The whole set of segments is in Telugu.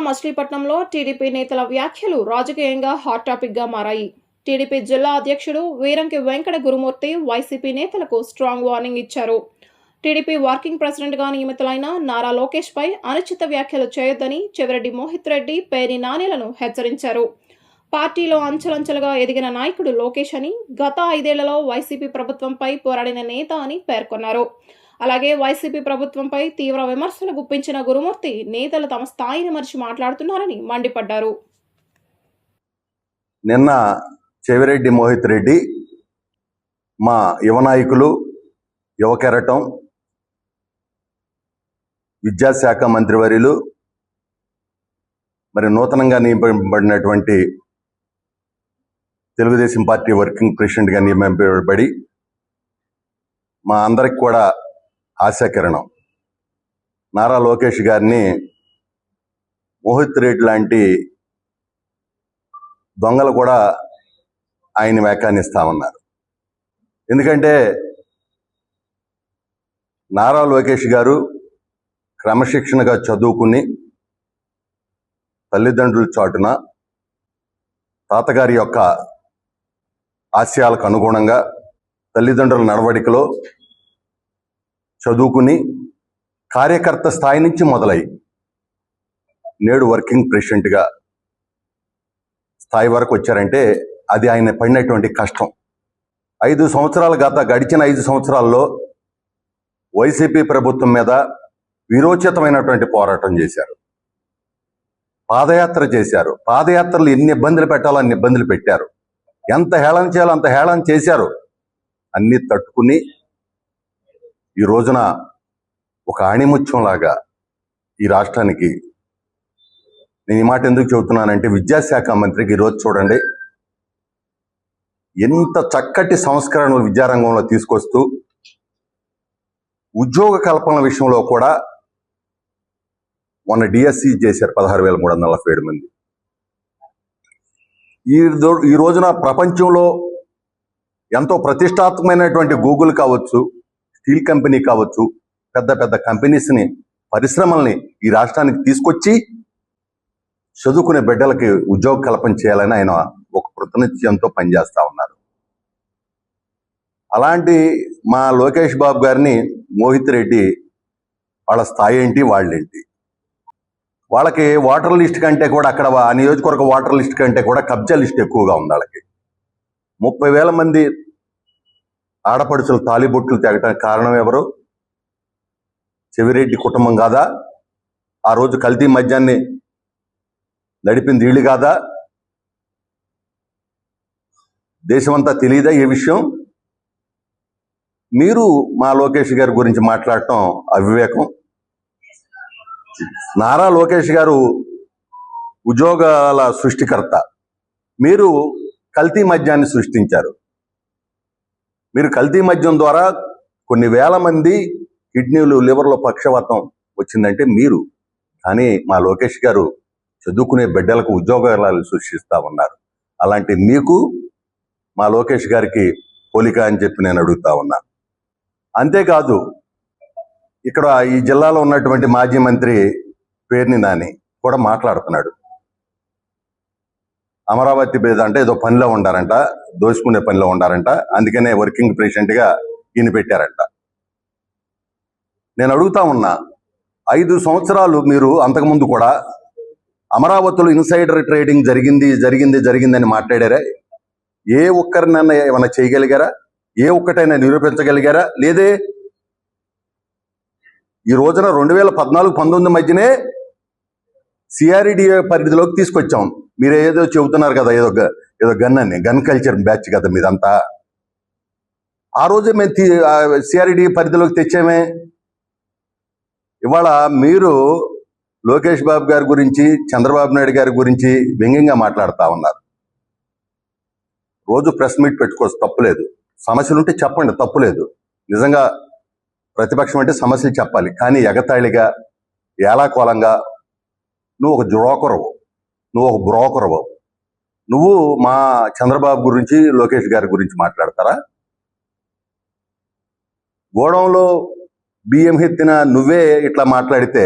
మచిలీపట్నంలో టీడీపీ నేతల వ్యాఖ్యలు రాజకీయంగా హాట్ టాపిక్ గా మారాయి. టీడీపీ జిల్లా అధ్యక్షుడు వీరంకి వెంకట గురుమూర్తి వైసీపీ నేతలకు స్ట్రాంగ్ వార్నింగ్ ఇచ్చారు. టీడీపీ వర్కింగ్ ప్రెసిడెంట్ గా నియమితులైన నారా లోకేష్ పై అనుచిత వ్యాఖ్యలు చేయొద్దని చెవిరెడ్డి మోహిత్ రెడ్డి, పేర్ని నానిలను హెచ్చరించారు. పార్టీలో అంచెలంచెలుగా ఎదిగిన నాయకుడు లోకేష్ అని, గత 5 ఏళ్లలో వైసీపీ ప్రభుత్వంపై పోరాడిన నేత అని పేర్కొన్నారు. అలాగే వైసీపీ ప్రభుత్వంపై తీవ్ర విమర్శలు గుప్పించిన గురుమూర్తి నేతలు తమ స్థాయిని మరిచి మాట్లాడుతున్నారని మండిపడ్డారు. నిన్న చెవిరెడ్డి మోహిత్ రెడ్డి మా యువ నాయకులు, యువ కెరటం, విద్యాశాఖ మంత్రివర్యులు, మరి నూతనంగా నియమింపబడినటువంటి తెలుగుదేశం పార్టీ వర్కింగ్ ప్రెసిడెంట్గా నియమింపబడి మా అందరికి కూడా ఆశాకిరణం నారా లోకేష్ గారిని మోహిత్ రెడ్డి లాంటి దొంగలు కూడా ఆయన వ్యాఖ్యానిస్తా ఉన్నారు. ఎందుకంటే నారా లోకేష్ గారు క్రమశిక్షణగా చదువుకుని తల్లిదండ్రుల చాటున తాతగారి యొక్క ఆశయాలకు అనుగుణంగా తల్లిదండ్రుల నడవడికలో చదువుకుని కార్యకర్త స్థాయి నుంచి మొదలై నేడు వర్కింగ్ ప్రెసిడెంట్గా స్థాయి వరకు వచ్చారంటే అది ఆయన పడినటువంటి కష్టం. 5 సంవత్సరాలు గడిచిన 5 సంవత్సరాల్లో వైసీపీ ప్రభుత్వం మీద వీరోచితమైనటువంటి పోరాటం చేశారు. పాదయాత్ర చేశారు. పాదయాత్రలు ఎన్ని ఇబ్బందులు పెట్టాలో అన్ని ఇబ్బందులు పెట్టారు. ఎంత హేళన చేయాలో అంత హేళన చేశారు. అన్ని తట్టుకుని ఈ రోజున ఒక ఆణిముత్యంలాగా ఈ రాష్ట్రానికి, నేను ఈ మాట ఎందుకు చెబుతున్నానంటే విద్యాశాఖ మంత్రికి ఈరోజు చూడండి ఎంత చక్కటి సంస్కరణలు విద్యారంగంలో తీసుకొస్తూ ఉద్యోగ కల్పన విషయంలో కూడా మొన్న డిఎస్సి చేశారు 16,347 మంది. ఈ రోజున ప్రపంచంలో ఎంతో ప్రతిష్టాత్మకమైనటువంటి గూగుల్ కావచ్చు, స్టీల్ కంపెనీ కావచ్చు, పెద్ద పెద్ద కంపెనీస్ని, పరిశ్రమల్ని ఈ రాష్ట్రానికి తీసుకొచ్చి చదువుకునే బిడ్డలకి ఉద్యోగ కల్పన చేయాలని ఆయన ఒక కృతనిశ్చయంతో పనిచేస్తా ఉన్నారు. అలాంటి మా లోకేష్ బాబు గారిని మోహిత్ రెడ్డి వాళ్ళ స్థాయి ఏంటి, వాళ్ళేంటి, వాళ్ళకి వాటర్ లిస్ట్ కంటే కూడా అక్కడ ఆ నియోజకవర్గ వాటర్ లిస్ట్ కంటే కూడా కబ్జా లిస్ట్ ఎక్కువగా ఉంది. వాళ్ళకి 30,000 మంది ఆడపడుచులు తాలిబొట్లు తెగటానికి కారణం ఎవరు? చెవిరెడ్డి కుటుంబం కాదా? ఆ రోజు కల్తీ మద్యాన్ని నడిపింది వీళ్ళు కాదా? దేశమంతా తెలియదా ఈ విషయం? మీరు మా లోకేష్ గారి గురించి మాట్లాడటం అవివేకం. నారా లోకేష్ గారు ఉద్యోగాల సృష్టికర్త. మీరు కల్తీ మద్యాన్ని సృష్టించారు. మీరు కల్తీ మద్యం ద్వారా కొన్ని వేల మంది కిడ్నీలు, లివర్లో పక్షవాతం వచ్చిందంటే మీరు. కానీ మా లోకేష్ గారు చదువుకునే బిడ్డలకు ఉద్యోగాలు సృష్టిస్తూ ఉన్నారు. అలాంటి మీకు మా లోకేష్ గారికి పోలిక అని చెప్పి నేను అడుగుతా ఉన్నా. అంతేకాదు, ఇక్కడ ఈ జిల్లాలో ఉన్నటువంటి మాజీ మంత్రి పేర్ని నాని కూడా మాట్లాడుతున్నాడు. అమరావతి మీద అంటే ఏదో పనిలో ఉండారంట, దోచుకునే పనిలో ఉండారంట, అందుకనే వర్కింగ్ ప్రెసిడెంట్గా ఈయన పెట్టారంట. నేను అడుగుతా ఉన్నా, 5 సంవత్సరాలు మీరు అంతకుముందు కూడా అమరావతిలో ఇన్సైడర్ ట్రేడింగ్ జరిగిందని మాట్లాడారా? ఏ ఒక్కరినైనా ఏమైనా చేయగలిగారా? ఏ ఒక్కటైనా నిరూపించగలిగారా? లేదే. ఈ రోజున 2014-19 మధ్యనే సిఆర్డిఏ పరిధిలోకి తీసుకొచ్చాం. మీరు ఏదో చెబుతున్నారు కదా, ఏదో గన్ కల్చర్ బ్యాచ్ కదా మీదంతా. ఆ రోజే మేము సిఆర్డిఏ పరిధిలోకి తెచ్చామే. ఇవాళ మీరు లోకేష్ బాబు గారి గురించి, చంద్రబాబు నాయుడు గారి గురించి వ్యంగ్యంగా మాట్లాడుతూ ఉన్నారు. రోజు ప్రెస్ మీట్ పెట్టుకోవచ్చు, తప్పులేదు. సమస్యలుంటే చెప్పండి, తప్పులేదు. నిజంగా ప్రతిపక్షం అంటే సమస్యలు చెప్పాలి. కానీ ఎగతాళిగా, ఏలాకోలంగా నువ్వు ఒక బ్రోకరవు, నువ్వు మా చంద్రబాబు గురించి, లోకేష్ గారి గురించి మాట్లాడతారా? గోడంలో బియ్యం ఎత్తిన నువ్వే ఇట్లా మాట్లాడితే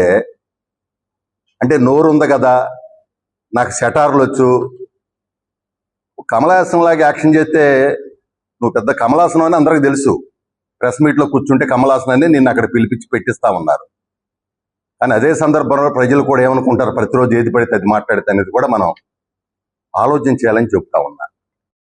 అంటే నోరు ఉంది కదా, నాకు సెటార్లు వచ్చు, కమలాసనం లాగా యాక్షన్ చేస్తే నువ్వు పెద్ద కమలాసనం అని అందరికి తెలుసు. ప్రెస్ మీట్లో కూర్చుంటే కమలాసనాన్ని నిన్ను అక్కడ పిలిపించి పెట్టిస్తా ఉన్నారు. కానీ అదే సందర్భంలో ప్రజలు కూడా ఏమనుకుంటారు, ప్రతిరోజు ఏది పడితే అది మాట్లాడితే అనేది కూడా మనం ఆలోచన చేయాలని చెప్తా ఉన్నా.